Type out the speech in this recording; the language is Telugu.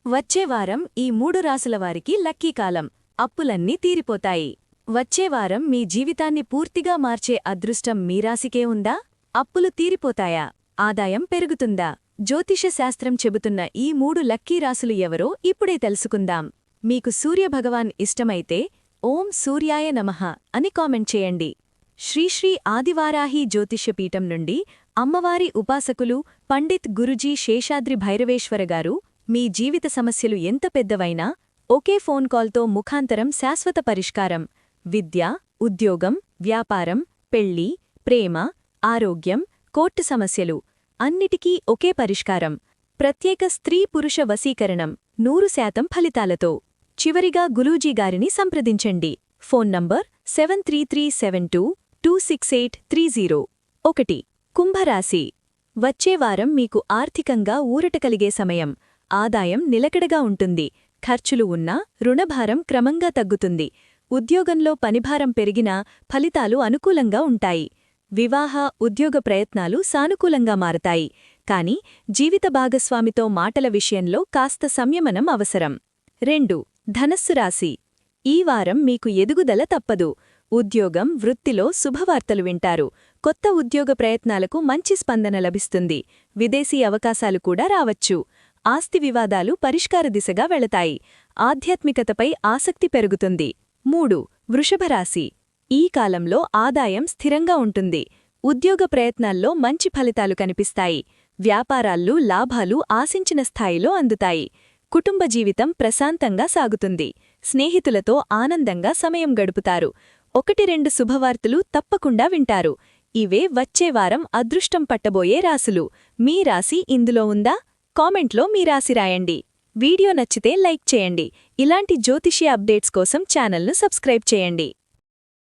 వచ్చేవారం ఈ 3 రాసుల వారికి లక్కీ కాలం. అప్పులన్నీ తీరిపోతాయి. వచ్చేవారం మీ జీవితాన్ని పూర్తిగా మార్చే అదృష్టం మీ రాశికే ఉందా? అప్పులు తీరిపోతాయా? ఆదాయం పెరుగుతుందా? జ్యోతిష శాస్త్రం చెబుతున్న ఈ 3 లక్కీ రాసులు ఎవరో ఇప్పుడే తెలుసుకుందాం. మీకు సూర్యభగవాన్ ఇష్టమైతే ఓం సూర్యాయ నమః అని కామెంట్ చేయండి. శ్రీ ఆదివారాహి జ్యోతిష్యపీఠం నుండి అమ్మవారి ఉపాసకులు పండిత్ గురుజీ శేషాద్రి భైరవేశ్వరగారు మీ జీవిత సమస్యలు ఎంత పెద్దవైనా ఒకే ఫోన్ కాల్తో ముఖాంతరం శాశ్వత పరిష్కారం. విద్య, ఉద్యోగం, వ్యాపారం, పెళ్లి, ప్రేమ, ఆరోగ్యం, కోర్టు సమస్యలు అన్నిటికీ ఒకే పరిష్కారం. ప్రత్యేక స్త్రీ-పురుష వశీకరణం 100% ఫలితాలతో. చివరిగా గురూజీగారిని సంప్రదించండి. Phone number 7337226830. 1. కుంభరాశి. వచ్చేవారం మీకు ఆర్థికంగా ఊరట కలిగే సమయం. ఆదాయం నిలకడగా ఉంటుంది. ఖర్చులు ఉన్నా రుణభారం క్రమంగా తగ్గుతుంది. ఉద్యోగంలో పనిభారం పెరిగినా ఫలితాలు అనుకూలంగా ఉంటాయి. వివాహ, ఉద్యోగ ప్రయత్నాలు సానుకూలంగా మారతాయి. కాని జీవిత భాగస్వామితో మాటల విషయంలో కాస్త సంయమనం అవసరం. 2. ధనస్సు రాశి. ఈ వారం మీకు ఎదుగుదల తప్పదు. ఉద్యోగం, వృత్తిలో శుభవార్తలు వింటారు. కొత్త ఉద్యోగ ప్రయత్నాలకు మంచి స్పందన లభిస్తుంది. విదేశీ అవకాశాలు కూడా రావచ్చు. ఆస్తి వివాదాలు పరిష్కార దిశగా వెళతాయి. ఆధ్యాత్మికతపై ఆసక్తి పెరుగుతుంది. 3. వృషభరాశి. ఈ కాలంలో ఆదాయం స్థిరంగా ఉంటుంది. ఉద్యోగ ప్రయత్నాల్లో మంచి ఫలితాలు కనిపిస్తాయి. వ్యాపారాల్లో లాభాలు ఆశించిన స్థాయిలో అందుతాయి. కుటుంబ జీవితం ప్రశాంతంగా సాగుతుంది. స్నేహితులతో ఆనందంగా సమయం గడుపుతారు. 1-2 శుభవార్తలు తప్పకుండా వింటారు. ఇవే వచ్చేవారం అదృష్టం పట్టబోయే రాసులు. మీ రాశి ఇందులో ఉందా? కామెంట్లో మీ రాశి రాయండి. వీడియో నచ్చితే లైక్ చేయండి. ఇలాంటి జ్యోతిష్య అప్డేట్స్ కోసం ఛానల్ను సబ్స్క్రైబ్ చేయండి.